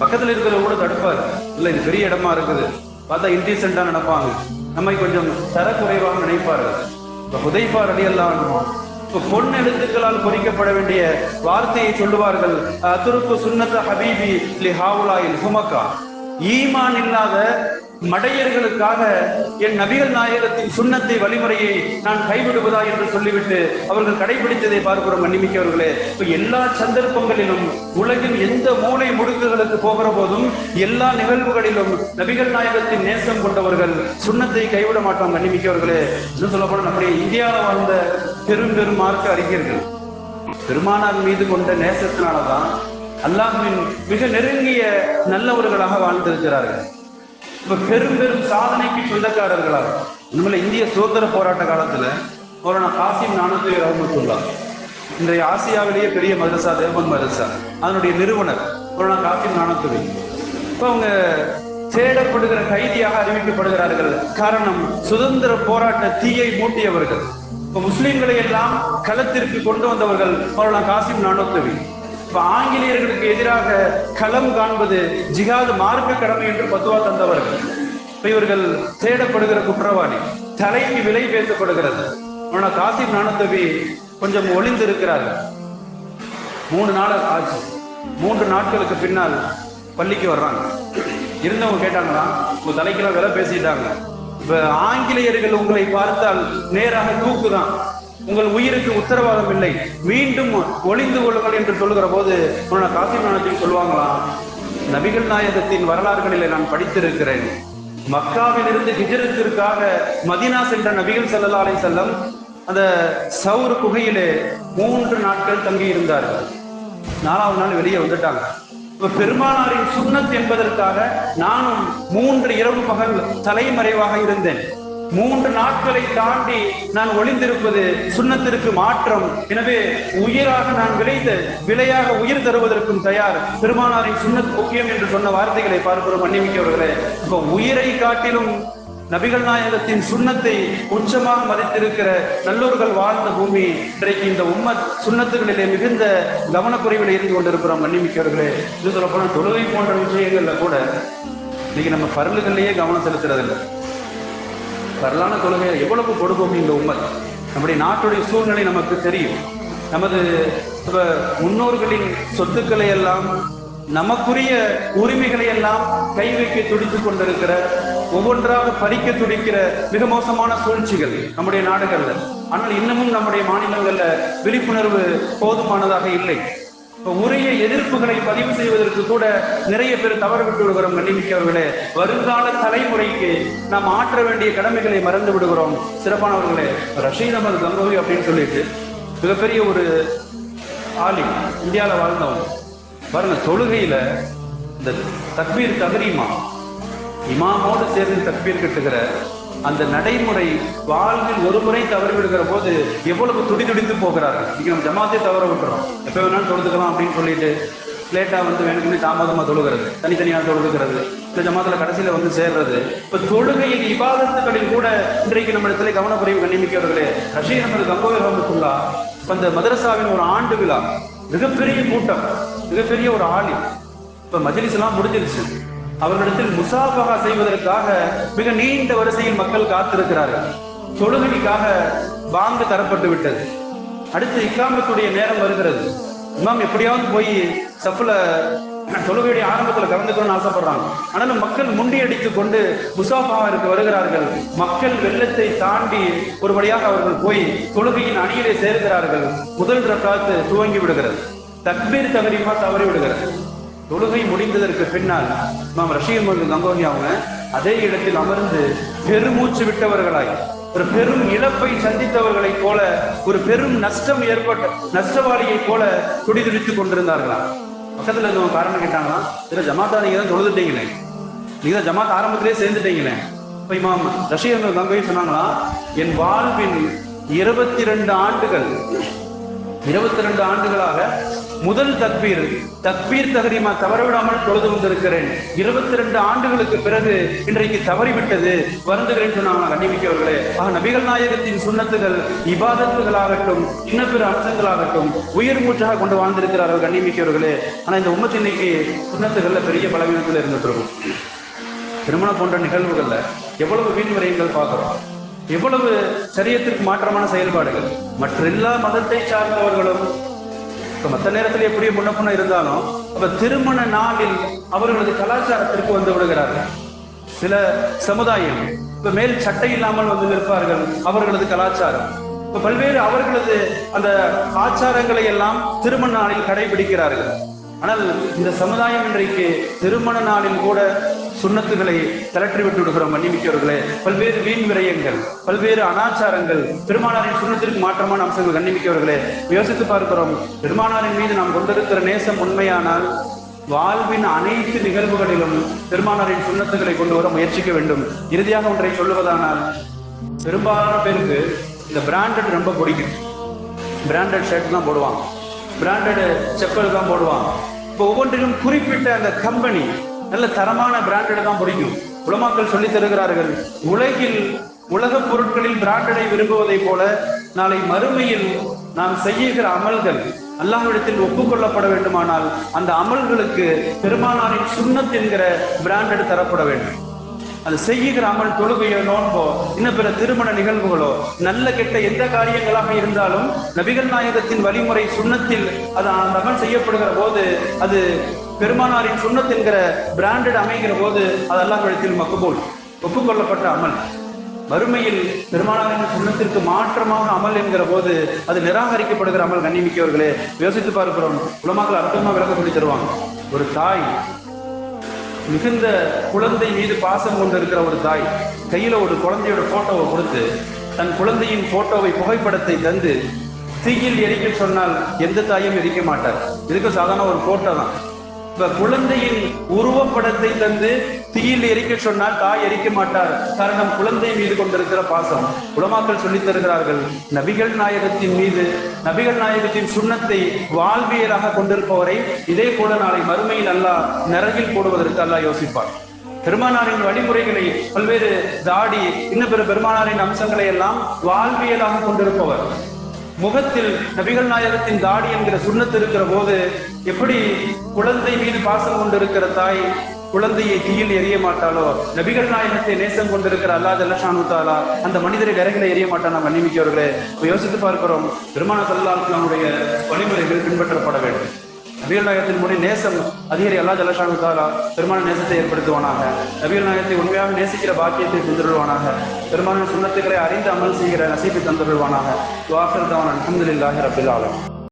பக்கத்தில் இருக்கிற கூட தடுப்பார், இல்ல இது பெரிய இடமா இருக்குது, பார்த்தா இன்டீசென்டா நினைப்பாங்க, நம்மை கொஞ்சம் தரக்குறைவாக நினைப்பார்கள். இப்ப ஹுதைஃபா ரலியல்லாஹு பொன் எழுத்துக்களால் பொறிக்கப்பட வேண்டிய வார்த்தையை சொல்லுவார்கள், துருக்கு சுன்னத ஹபீபி லி ஹாவுலாயில் ஹுமக்கா. ஈமான் இல்லாத மடையர்களுக்காக என் நபிகள் நாயகத்தின் சுன்னத்தை வழிமுறையை நான் கைவிடுவதா என்று சொல்லிவிட்டு அவர்கள் கடைபிடித்ததை பார்க்கிறோம். மன்னிமிக்கவர்களே, எல்லா சந்தர்ப்பங்களிலும் உலகின் எந்த மூளை முடுக்குகளுக்கு போகிற போதும் எல்லா நிகழ்வுகளிலும் நபிகள் நாயகத்தின் நேசம் கொண்டவர்கள் சுன்னத்தை கைவிட மாட்டோம். மன்னிமிக்கவர்களே, இன்னும் சொல்லப்போனால் நம்முடைய இந்தியாவில் வாழ்ந்த பெரும் பெரும் மார்க்க அறிஞர்கள் பெருமானார் மீது கொண்ட நேசத்தினால்தான் அல்லாஹ்வின் மிக நெருங்கிய நல்லவர்களாக வாழ்ந்திருக்கிறார்கள். இப்ப பெரும் பெரும் சாதனைக்கு சொந்தக்காரர்களாக நம்மள இந்திய சுதந்திர போராட்ட காலத்துல மௌலானா காசிம் நானூத்தி ரஹ்மத்துல்லாஹ், இன்றைய ஆசியாவிலேயே பெரிய மதரசா தேவபந்த் மதரசா, அதனுடைய நிறுவனர் மௌலானா காசிம் நானூத்தி. இப்ப அவங்க தேடப்படுகிற கைதியாக அறிவிக்கப்படுகிறார்கள். காரணம், சுதந்திர போராட்ட தீயை மூட்டியவர்கள். இப்ப முஸ்லிம்களை எல்லாம் களத்திற்கு கொண்டு வந்தவர்கள் மௌலானா காசிம் நானூத்தி. இப்ப ஆங்கிலேயர்களுக்கு எதிராக களம் காண்பது ஜிஹாது மார்க்க கடமை என்று பத்துவா தந்தவர்கள். இப்ப இவர்கள் தேடப்படுகிற குற்றவாளி, தலைக்கு விலை பேசப்படுகிறது. மௌலானா காசிம் நானூத்தி கொஞ்சம் ஒளிந்து இருக்கிறார்கள். 3 நாள் ஆச்சு. 3 நாட்களுக்கு பின்னால் பள்ளிக்கு வர்றாங்க. இருந்தவங்க கேட்டாங்களா, உங்க தலைக்கெல்லாம் விலை பேசிட்டாங்க, இப்ப ஆங்கிலேயர்கள் உங்களை பார்த்தால் நேராக தூக்குதான், உங்கள் உயிருக்கு உத்தரவாதம் இல்லை, மீண்டும் ஒளிந்து கொள்ளுங்கள் என்று சொல்லுகிற போது காசிம் நானூத்தி சொல்லுவாங்களாம், நபிகள் நாயகத்தின் வரலாறுகளில் நான் படித்திருக்கிறேன். மக்காவில் இருந்து ஹிஜ்ரத்திற்காக மதீனா சென்ற நபிகள் ஸல்லல்லாஹு அலைஹி வஸல்லம் அந்த சௌர் குகையிலே 3 நாட்கள் தங்கி இருந்தார்கள். 4வது நாள் வெளியே வந்துட்டாங்க. பெருமானாரின் சுன்னத் என்பதற்காக நானும் 3 இரவு பகல் தலைமறைவாக இருந்தேன். 3 நாட்களை தாண்டி நான் ஒளிந்திருப்பது சுன்னத்திற்கு மாற்றம். எனவே உயிராக நான் விலையாக உயிர் தருவதற்கும் தயார். பெருமானாரின் சுன்னத் முக்கியம் என்று சொன்ன வார்த்தைகளை பார்க்கிறோம். மன்னிமிக்கவர்களே, இப்போ உயிரை காட்டிலும் நபிகள் நாயகத்தின் சுன்னத்தை உச்சமாக மதித்திருக்கிற நல்லோர்கள் வாழ்ந்த பூமி. இன்றைக்கு இந்த உம்மத் சுன்னத்துகளிலே மிகுந்த கவனக்குறைவில் இருந்து கொண்டிருக்கிறோம். மன்னிமிக்கவர்களே, இது சொல்லப்போனால் தொழுகை போன்ற விஷயங்கள்ல கூட இன்னைக்கு நம்ம பரலுகள்லேயே கவனம் செலுத்துறதில்லை. வரலான தொழுகை எவ்வளவு கொடுப்போம் இந்த உம்மத். நம்முடைய நாட்டுடைய சூழ்நிலை நமக்கு தெரியும். நமது முன்னோர்களின் சொத்துக்களை எல்லாம், நமக்குரிய உரிமைகளை எல்லாம் கை வைக்க துடித்துக் கொண்டிருக்கிற, ஒவ்வொன்றாக பறிக்க துடிக்கிற மிக மோசமான சூழ்ச்சிகள் நம்முடைய நாடுகள்ல. ஆனால் இன்னமும் நம்முடைய மாநிலங்கள்ல விழிப்புணர்வு போதுமானதாக இல்லை. உரிய எதிர்ப்புகளை பதிவு செய்வதற்கு கூட நிறைய பேர் தவறு விட்டு விடுகிறோம். மன்னிமிக்கவர்களே, வருங்கால தலைமுறைக்கு நாம் ஆற்ற வேண்டிய கடமைகளை மறந்து விடுகிறோம். சிறப்பானவர்களே, ரஷீத் அஹ்மத் கங்கோவி அப்படின்னு சொல்லிட்டு மிகப்பெரிய ஒரு ஆலிம், இந்தியாவில் வாழ்ந்தவங்க. பாருங்க, தொழுகையில இந்த தக்பீர் தஹ்ரீமா, இமாமோடு சேர்ந்து தக்பீர் கட்டுகிற அந்த நடைமுறை வாழ்வில் ஒரு முறை தவறு விடுகிற போது எவ்வளவு துடித்து போகிறார்கள். இன்னைக்கு நம்ம ஜமாத்தே தவற விட்டுறோம். எப்போ வேணாலும் தொழுதுக்கலாம் அப்படின்னு சொல்லிட்டு லேட்டா வேணும்னு தாமதமா தொழுகிறது, தனித்தனியாக தொழுகிறது, இந்த ஜமாத்துல கடைசியில சேர்றது. இப்ப தொழுகையின் இபாதத்துகளில் கூட இன்றைக்கு நம்ம இடத்துல கவனக்குறைவு. கண்ணிமிக்கவர்களே, ரஷீத் அஹ்மத் கங்கோவி ரஹ்மத்துல்லாஹ் அந்த மதரசாவின் ஒரு ஆண்டு விழா, மிகப்பெரிய கூட்டம், மிகப்பெரிய ஒரு ஆலி. இப்ப மஜ்லிஸ் எல்லாம் முடிஞ்சிருச்சு. அவர்களிடத்தில் முசாபஹா செய்வதற்காக மிக நீண்ட வரிசையில் மக்கள் காத்திருக்கிறார்கள். தொழுகைக்காக பாங்கு தரப்பட்டு விட்டது. அடுத்து இக்காமத்துடைய நேரம் வருகிறது. இமாம் எப்படியாவது போய் சஃப்ல தொழுகையுடைய ஆரம்பத்தில் கலந்துக்கணும்னு ஆசைப்படுறாங்க. ஆனாலும் மக்கள் முண்டியடித்து கொண்டு முசாஃபாவிற்கு வருகிறார்கள். மக்கள் வெள்ளத்தை தாண்டி ஒருபடியாக அவர்கள் போய் தொழுகையின் அணியிலே சேர்கிறார்கள். முதல் ரக்காத்து துவங்கி விடுகிறது. தக்பீர் தஹ்ரீமா தவறி விடுகிறது. தொழுகை முடிந்ததற்கு பின்னால் இமாம் ரஷீத் அஹ்மத் கங்கோவி அவங்க அதே இடத்தில் அமர்ந்து பெருமூச்சு விட்டவர்களாய், ஒரு பெரும் இழப்பை சந்தித்தவர்களை போல, ஒரு பெரும் நஷ்டம் ஏற்பட்ட நஷ்டவாளியை போல துடிதுடித்துக் கொண்டிருந்தார்களா. பக்கத்துல இருந்தவங்க காரணம் கேட்டாங்களா, இதுல ஜமாத்தா நீங்க தான் தொழுதுட்டீங்களே, நீங்க தான் ஜமாத் ஆரம்பத்திலே சேர்ந்துட்டீங்களே. இப்ப இமாம் ரஷீத் அஹ்மத் கங்கோவி சொன்னாங்களா, என் வாழ்வின் 22 ஆண்டுகள் 22 ஆண்டுகளாக முதல் தக்பீர் தஹ்ரீமா தவறவிடாமல் தொழுது வந்திருக்கிறேன். 22 ஆண்டுகளுக்கு பிறகு இன்றைக்கு தவறிவிட்டது, வருந்துகிறேன் சொன்னாங்க. கண்ணிமிக்கவர்களே, நபிகள் நாயகத்தின் சுன்னத்துகள் இபாதத்துகளாகட்டும் இன்ன பிற அம்சங்களாகட்டும் உயிர் மூச்சாக கொண்டு வாழ்ந்திருக்கிறார்கள். கண்ணிமிக்கவர்களே, ஆனா இந்த உம்மத்து இன்னைக்கு சுன்னத்துகள்ல பெரிய பலவீனத்தில் இருந்துட்டு இருக்கும். திருமணம் போன்ற நிகழ்வுகள்ல எவ்வளவு வீண்முறைகள் பார்க்கிறோம், எவ்வளவு சரியத்திற்கு மாற்றமான செயல்பாடுகள். மற்ற எல்லா மதத்தை சார்ந்தவர்களும் மற்ற நேரத்தில் எப்படி முன்ன இருந்தாலும் அப்ப திருமண நாளில் அவர்களது கலாச்சாரத்திற்கு வந்து விடுகிறார்கள். சில சமுதாயம் இப்ப மேல் சட்டை இல்லாமல் வந்து நிற்பார்கள், அவர்களது கலாச்சாரம். இப்ப பல்வேறு அவர்களது அந்த ஆச்சாரங்களை எல்லாம் திருமண நாளில் கடைபிடிக்கிறார்கள். ஆனால் இந்த சமுதாயம் இன்றைக்கு திருமண நாளில் கூட சுண்ணத்துகளை கலற்றி விட்டு விடுகிறோம். மன்னிமிக்கவர்களே, பல்வேறு வீண் விரயங்கள், பல்வேறு அனாச்சாரங்கள், பெருமானாரின் சுண்ணத்திற்கு மாற்றமான அம்சங்கள். கண்ணிமிக்கவர்களே, யோசித்து பார்க்கிறோம். பெருமானாரின் மீது நாம் கொண்டிருக்கிற நேசம் உண்மையானால் வாழ்வின் அனைத்து நிகழ்வுகளிலும் பெருமானாரின் சுண்ணத்துகளை கொண்டு வர முயற்சிக்க வேண்டும். இறுதியாக ஒன்றை சொல்லுவதானால், பெரும்பாலான பேருக்கு இந்த பிராண்டட் ரொம்ப பிடிக்கும். பிராண்டட் ஷர்ட் தான் போடுவாங்க, பிராண்டட் செப்பல் தான் போடுவாங்க. இப்போ ஒவ்வொன்றிலும் குறிப்பிட்ட அந்த கம்பெனி நல்ல தரமான பிராண்டட் தான் பிடிக்கும். உலமாக்கள் சொல்லி தருகிறார்கள், உலக பொருட்களில் பிராண்டடை விரும்புவதை போல நாளை மறுமையில் நாம் செய்கிற அமல்கள் அல்லாஹ்விடத்தில் ஒப்புக்கொள்ளப்பட வேண்டுமானால் அந்த அமல்களுக்கு பெருமானாரின் சுன்னத் என்கிற பிராண்டட் தரப்பட வேண்டும். அது செய்கிற அமல், தொழுகையோ, நோன்போ, இன்னும் பிற திருமண நிகழ்வுகளோ, நல்ல கெட்ட எந்த காரியங்களாக இருந்தாலும் நபிகள் நாயகத்தின் வழிமுறை சுன்னத்தில் அது அந்த அமல் செய்யப்படுகிற போது, அது பெருமானாரின் சுன்னத் என்கிற பிராண்டட் அமைகிற போது அது அல்லாஹ்விடத்தில் மக்பூல், ஒப்புக்கொள்ளப்பட்ட அமல். மறுமையில் பெருமானாரின் சுன்னத்திற்கு மாற்றமாக அமல் என்கிற போது அது நிராகரிக்கப்படுகிற அமல். கண்ணிமிக்கவர்களே, யோசித்து பார்க்கிறோம். உலமாக்கள் அர்த்தமா விளக்க சொல்லி தருவாங்க. ஒரு தாய், மிகுந்த குழந்தை மீது பாசம் கொண்டு இருக்கிற ஒரு தாய் கையில ஒரு குழந்தையோட போட்டோவை கொடுத்து தன் குழந்தையின் போட்டோவை, புகைப்படத்தை தந்து தீயில் எரிக்க சொன்னால் எந்த தாயும் எரிக்க மாட்டார். இதுக்கு சாதாரண ஒரு போட்டோ தான். இப்ப குழந்தையின் உருவப்படத்தை தந்து தீயில் எரிக்க சொன்னால் தாய் எரிக்க மாட்டார். காரணம், குழந்தை மீது கொண்டிருக்கிற பாசம். உலமாக்கள் சொல்லித் தருகிறார்கள், நபிகள் நாயகத்தின் மீது, நபிகள் நாயகத்தின் சுன்னத்தை வாழ்வியலாக கொண்டிருப்பவரை இதே போல நாளை மறுமையில் அல்லாஹ் நரகில் போடுவதற்கு அல்லாஹ் யோசிப்பார். பெருமானாரின் வழிமுறைகளை, பல்வேறு தாடி, இன்னும் பிற பெருமானாரின் அம்சங்களை எல்லாம் வாழ்வியலாக கொண்டிருப்பவர், முகத்தில் நபிகள் நாயகத்தின் தாடி என்கிற சுன்னத்து இருக்கிற போது எப்படி குழந்தை மீது பாசம் கொண்டிருக்கிற தாய் குழந்தையை தீயில் எரிய மாட்டாளோ, நபிகள் நாயகத்தை நேசம் கொண்டிருக்கிற அல்லாஹ் ஜல்ல ஷானு தஆலா அந்த மனிதரை விறகில எரிய மாட்டான். மன்னிமிக்கவர்களே, யோசித்து பார்க்கிறோம். பெருமானார் ஸல்லல்லாஹு அலைஹி வஸல்லம் வழிமுறைகள் பின்பற்றப்பட வேண்டும். நபிகள் நாயகத்தின் மூலம் நேசம் அதிகாரி அல்லாஹ் ஜல்ல ஷானு தஆலா பெருமான நேசத்தை ஏற்படுத்துவானாக. நபிகள் நாயகத்தை உண்மையாக நேசிக்கிற பாக்கியத்தை தந்துருவானாக. பெருமான சுன்னத்துக்களை அறிந்து அமல் செய்கிற நசீபை தந்துருவானாக. துஆ அல்ஹம்துலில்லாஹி ரப்பில் ஆலமீன்.